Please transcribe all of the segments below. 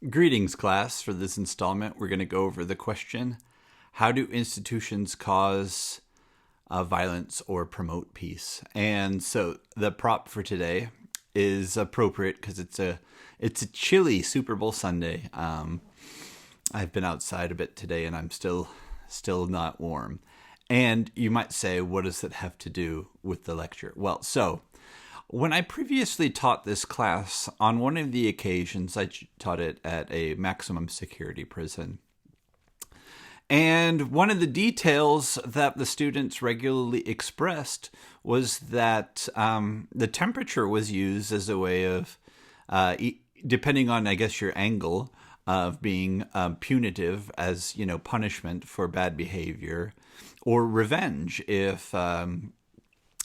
Greetings, class. For this installment, we're going to go over the question, how do institutions cause violence or promote peace? And so the prop for today is appropriate because it's a chilly Super Bowl Sunday. I've been outside a bit today and I'm still not warm. And you might say, what does that have to do with the lecture? Well, so when I previously taught this class, on one of the occasions, I taught it at a maximum security prison. And one of the details that the students regularly expressed was that the temperature was used as a way of, depending on, I guess, your angle, of being punitive as, punishment for bad behavior, or revenge if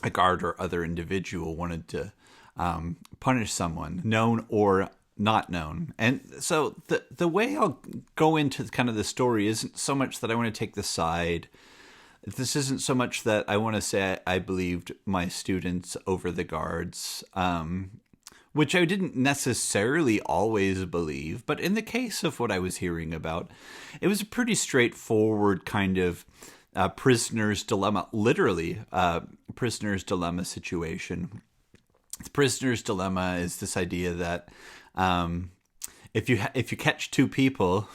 a guard or other individual wanted to punish someone, known or not known. And so the way I'll go into kind of the story isn't so much that I want to take the side. This isn't so much that I want to say I believed my students over the guards, which I didn't necessarily always believe. But in the case of what I was hearing about, it was a pretty straightforward kind of prisoner's dilemma, literally prisoner's dilemma situation. The prisoner's dilemma is this idea that if you catch two people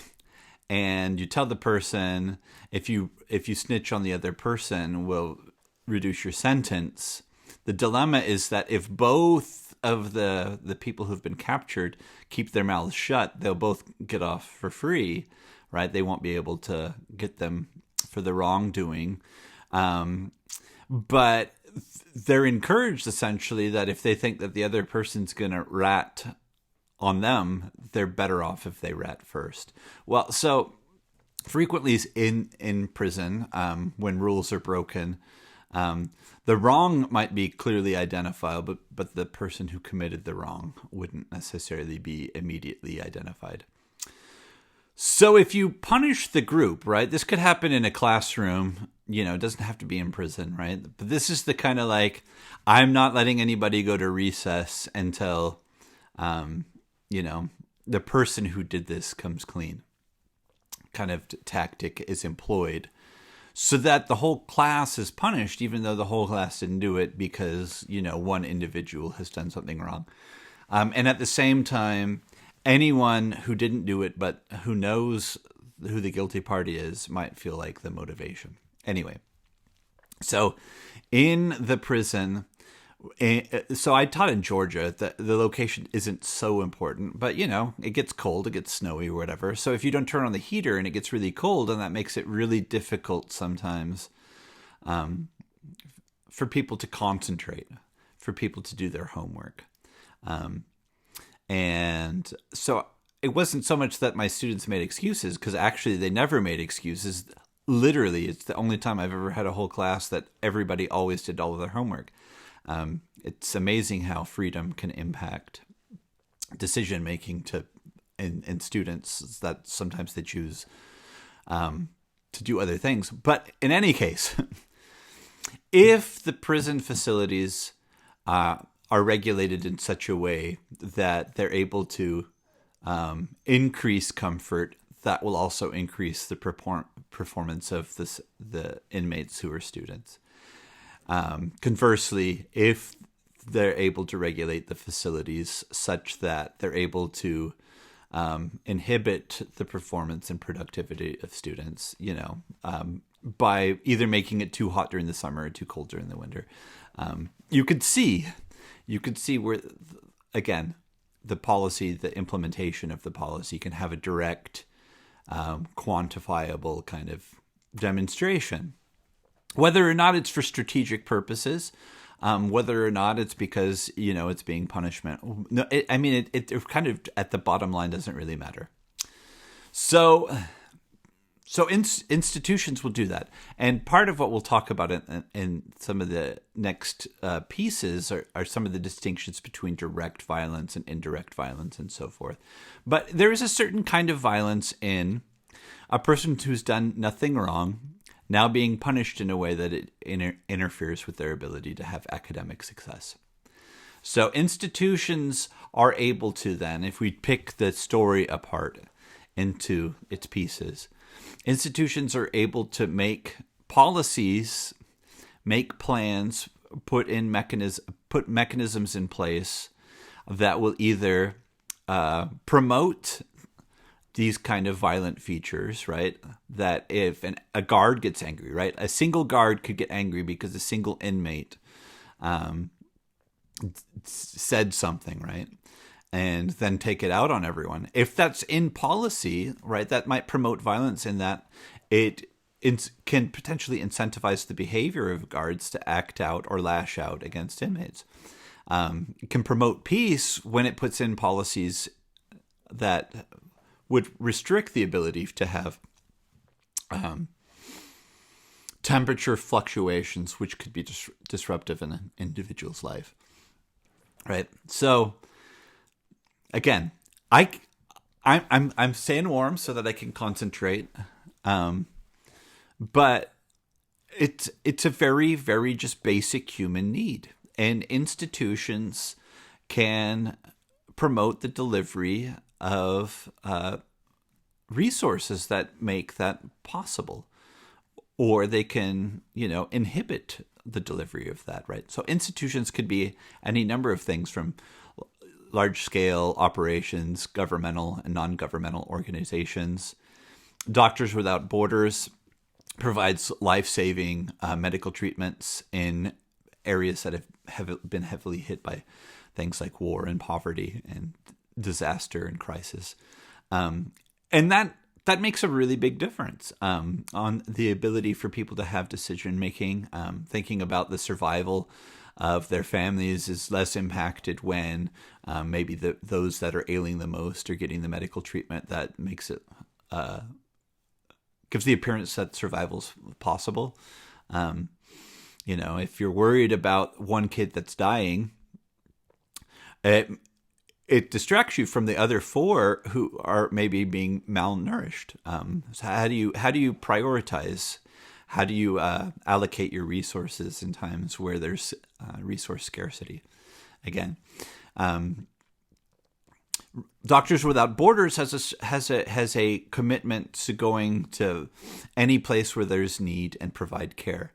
and you tell the person if you snitch on the other person will reduce your sentence, the dilemma is that if both of the people who've been captured keep their mouths shut, they'll both get off for free, right? They won't be able to get them for the wrongdoing. But they're encouraged essentially that if they think that the other person's going to rat on them, they're better off if they rat first. Well, so frequently in prison, when rules are broken, the wrong might be clearly identifiable, but the person who committed the wrong wouldn't necessarily be immediately identified. So if you punish the group, right, this could happen in a classroom, it doesn't have to be in prison, right? But this is the kind of like, I'm not letting anybody go to recess until, the person who did this comes clean kind of tactic is employed so that the whole class is punished, even though the whole class didn't do it because, one individual has done something wrong. And at the same time, anyone who didn't do it but who knows who the guilty party is might feel like the motivation. Anyway, so in the prison, so I taught in Georgia. The location isn't so important, but it gets cold, it gets snowy or whatever. So if you don't turn on the heater and it gets really cold, and that makes it really difficult sometimes for people to concentrate, for people to do their homework. And so it wasn't so much that my students made excuses, because actually they never made excuses. Literally, it's the only time I've ever had a whole class that everybody always did all of their homework. It's amazing how freedom can impact decision making in students, that sometimes they choose to do other things. But in any case, if the prison facilities are regulated in such a way that they're able to increase comfort, that will also increase the performance of the inmates who are students. Conversely, if they're able to regulate the facilities such that they're able to inhibit the performance and productivity of students, by either making it too hot during the summer or too cold during the winter, you could see where, again, the implementation of the policy can have a direct, quantifiable kind of demonstration. Whether or not it's for strategic purposes, whether or not it's because, it's being punishment. No, it kind of at the bottom line doesn't really matter. So institutions will do that. And part of what we'll talk about in some of the next pieces are some of the distinctions between direct violence and indirect violence and so forth. But there is a certain kind of violence in a person who's done nothing wrong now being punished in a way that it interferes with their ability to have academic success. So institutions are able to then, if we pick the story apart into its pieces, institutions are able to make policies, make plans, put mechanisms in place that will either promote these kind of violent features, right? That if a guard gets angry, right? A single guard could get angry because a single inmate said something, right? And then take it out on everyone. If that's in policy, right, that might promote violence in that it can potentially incentivize the behavior of guards to act out or lash out against inmates. It can promote peace when it puts in policies that would restrict the ability to have temperature fluctuations, which could be disruptive in an individual's life. Right. So again, I'm staying warm so that I can concentrate. But it's a very, very just basic human need. And institutions can promote the delivery of resources that make that possible. Or they can, inhibit the delivery of that, right? So institutions could be any number of things, from large-scale operations, governmental and non-governmental organizations. Doctors Without Borders provides life-saving medical treatments in areas that have been heavily hit by things like war and poverty and disaster and crisis. And that makes a really big difference on the ability for people to have decision-making. Thinking about the survival of their families is less impacted when maybe those that are ailing the most are getting the medical treatment that makes it gives the appearance that survival's possible. If you're worried about one kid that's dying, it distracts you from the other 4 who are maybe being malnourished. So how do you prioritize? How do you allocate your resources in times where there's resource scarcity? Again, Doctors Without Borders has a commitment to going to any place where there's need and provide care.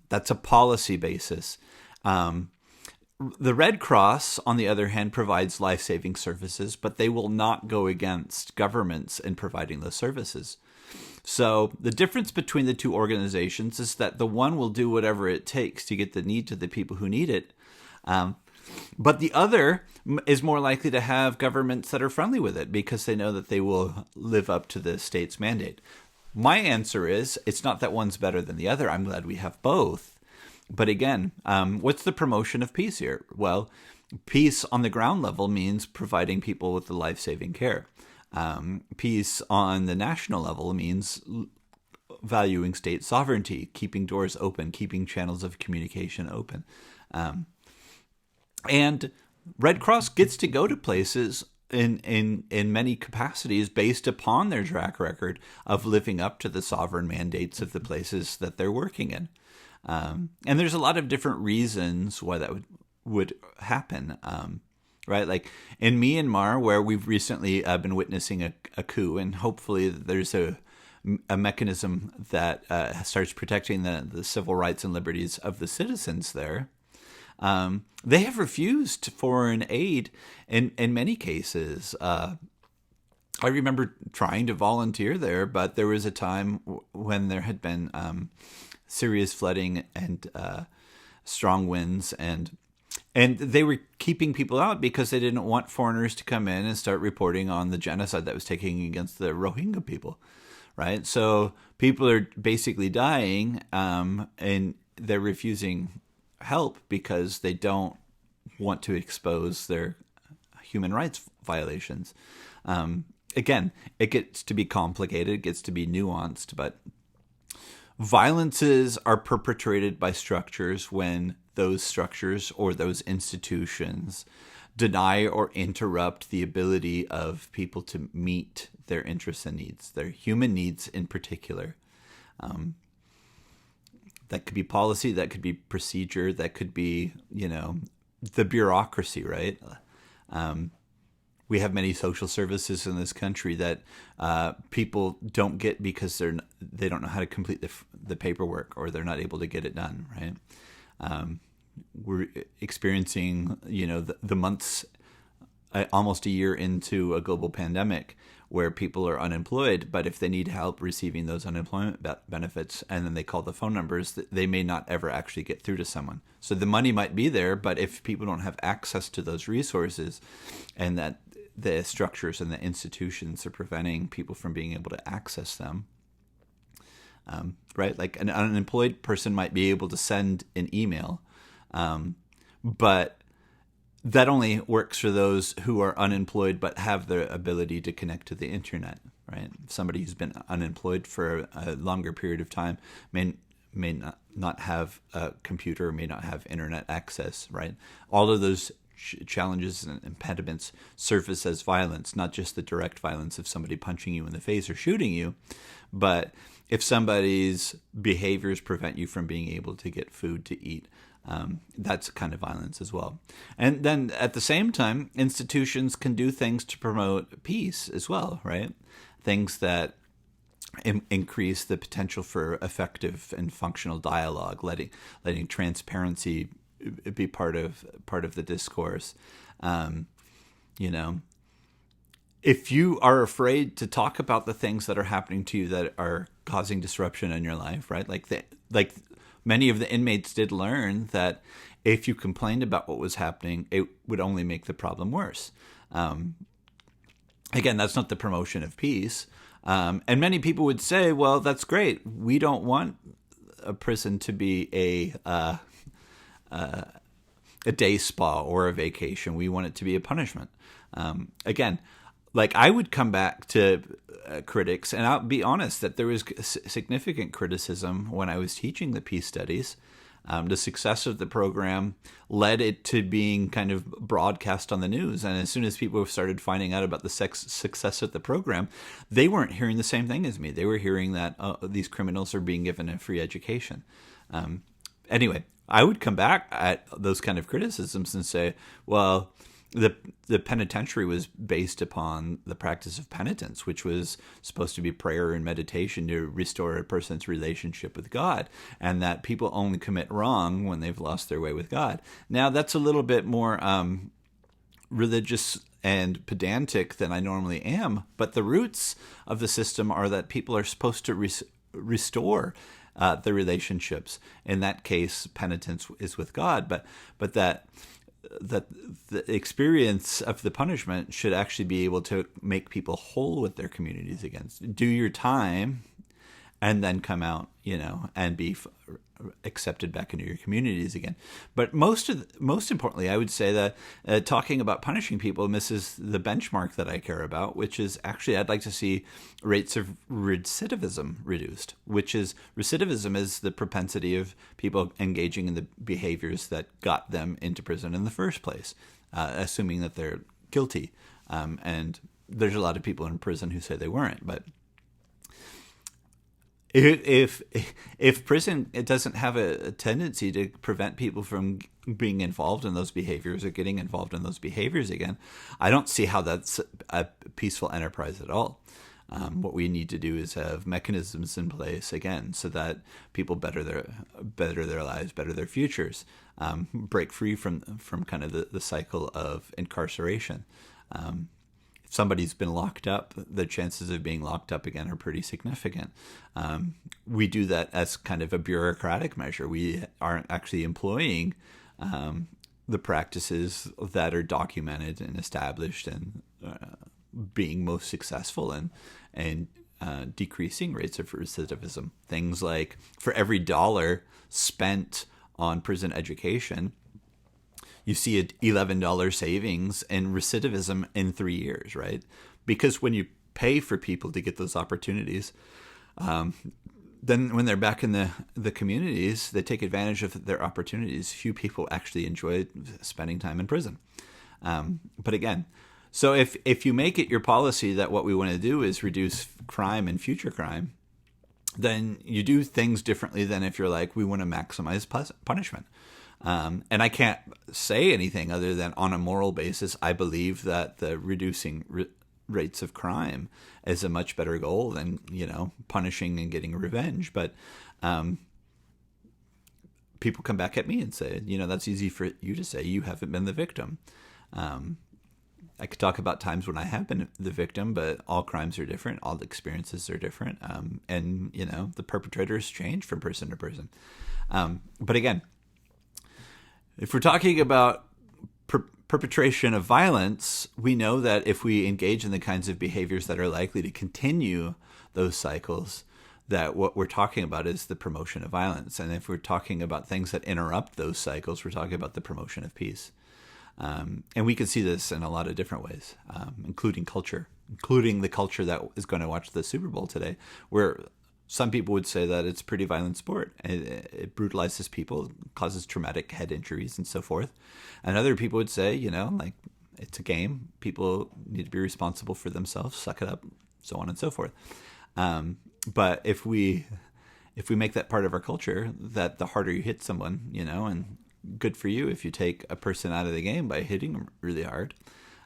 That's a policy basis. The Red Cross, on the other hand, provides life-saving services, but they will not go against governments in providing those services. So the difference between the two organizations is that the one will do whatever it takes to get the need to the people who need it. But the other is more likely to have governments that are friendly with it because they know that they will live up to the state's mandate. My answer is it's not that one's better than the other. I'm glad we have both. But again, what's the promotion of peace here? Well, peace on the ground level means providing people with the life-saving care. Peace on the national level means valuing state sovereignty, keeping doors open, keeping channels of communication open. And Red Cross gets to go to places in many capacities based upon their track record of living up to the sovereign mandates of the places that they're working in. And there's a lot of different reasons why that would happen, right? Like in Myanmar, where we've recently been witnessing a coup, and hopefully there's a mechanism that starts protecting the civil rights and liberties of the citizens there. They have refused foreign aid in many cases. I remember trying to volunteer there, but there was a time when there had been serious flooding and strong winds, and they were keeping people out because they didn't want foreigners to come in and start reporting on the genocide that was taking against the Rohingya people, right? So people are basically dying, and they're refusing help because they don't want to expose their human rights violations. Again, it gets to be complicated, it gets to be nuanced, but violences are perpetrated by structures when those structures or those institutions deny or interrupt the ability of people to meet their interests and needs, their human needs in particular. That could be policy, that could be procedure, that could be, the bureaucracy, right? We have many social services in this country that people don't get because they don't know how to complete the paperwork, or they're not able to get it done, right? We're experiencing, the months, almost a year into a global pandemic, where people are unemployed, but if they need help receiving those unemployment benefits and then they call the phone numbers, they may not ever actually get through to someone. So the money might be there, but if people don't have access to those resources, and that the structures and the institutions are preventing people from being able to access them, right? Like an unemployed person might be able to send an email, but that only works for those who are unemployed but have the ability to connect to the internet, right? Somebody who's been unemployed for a longer period of time may not have a computer, may not have internet access, right? All of those challenges and impediments surface as violence, not just the direct violence of somebody punching you in the face or shooting you, but if somebody's behaviors prevent you from being able to get food to eat, that's a kind of violence as well. And then at the same time, institutions can do things to promote peace as well, right? Things that increase the potential for effective and functional dialogue, letting transparency be part of the discourse. If you are afraid to talk about the things that are happening to you that are causing disruption in your life, right? Like many of the inmates did learn that if you complained about what was happening, it would only make the problem worse. Again, that's not the promotion of peace. And many people would say, well, that's great. We don't want a prison to be a day spa or a vacation. We want it to be a punishment. Again, like I would come back to critics, and I'll be honest that there was significant criticism when I was teaching the peace studies. The success of the program led it to being kind of broadcast on the news. And as soon as people started finding out about the success of the program, they weren't hearing the same thing as me. They were hearing that these criminals are being given a free education. Anyway, I would come back at those kind of criticisms and say, well, the penitentiary was based upon the practice of penitence, which was supposed to be prayer and meditation to restore a person's relationship with God, and that people only commit wrong when they've lost their way with God. Now, that's a little bit more religious and pedantic than I normally am, but the roots of the system are that people are supposed to restore the relationships. In that case, penitence is with God, but that the experience of the punishment should actually be able to make people whole with their communities again. Do your time and then come out, and be accepted back into your communities again. But most importantly, I would say that talking about punishing people misses the benchmark that I care about, which is actually I'd like to see rates of recidivism reduced, which is recidivism is the propensity of people engaging in the behaviors that got them into prison in the first place, assuming that they're guilty. And there's a lot of people in prison who say they weren't, but if prison it doesn't have a tendency to prevent people from being involved in those behaviors or getting involved in those behaviors again, I don't see how that's a peaceful enterprise at all. What we need to do is have mechanisms in place again so that people better their lives, better their futures, break free from kind of the cycle of incarceration. If somebody's been locked up, the chances of being locked up again are pretty significant. We do that as kind of a bureaucratic measure. We aren't actually employing the practices that are documented and established and being most successful in decreasing rates of recidivism. Things like for every $1 spent on prison education, you see an $11 savings in recidivism in 3 years, right? Because when you pay for people to get those opportunities, then when they're back in the communities, they take advantage of their opportunities. Few people actually enjoy spending time in prison. But again, so if you make it your policy that what we want to do is reduce crime and future crime, then you do things differently than if you're like, we want to maximize punishment. And I can't say anything other than on a moral basis, I believe that the reducing rates of crime is a much better goal than, punishing and getting revenge. But people come back at me and say, that's easy for you to say. You haven't been the victim. I could talk about times when I have been the victim, but all crimes are different. All experiences are different. And the perpetrators change from person to person. But again, if we're talking about perpetration of violence, we know that if we engage in the kinds of behaviors that are likely to continue those cycles, that what we're talking about is the promotion of violence. And if we're talking about things that interrupt those cycles, we're talking about the promotion of peace. And we can see this in a lot of different ways, including culture, including the culture that is going to watch the Super Bowl today, where some people would say that it's a pretty violent sport. It brutalizes people, causes traumatic head injuries and so forth. And other people would say, it's a game. People need to be responsible for themselves, suck it up, so on and so forth. But if we make that part of our culture, that the harder you hit someone, and good for you if you take a person out of the game by hitting them really hard.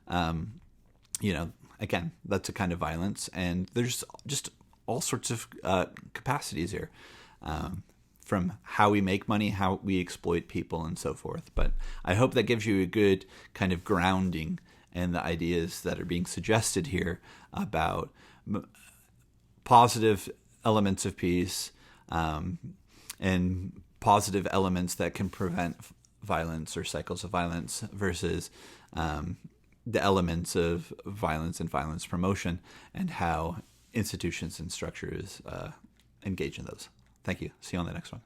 Again, that's a kind of violence. And there's just all sorts of capacities here, from how we make money, how we exploit people, and so forth. But I hope that gives you a good kind of grounding in the ideas that are being suggested here about positive elements of peace, and positive elements that can prevent violence or cycles of violence versus the elements of violence and violence promotion, and how institutions and structures engage in those. Thank you. See you on the next one.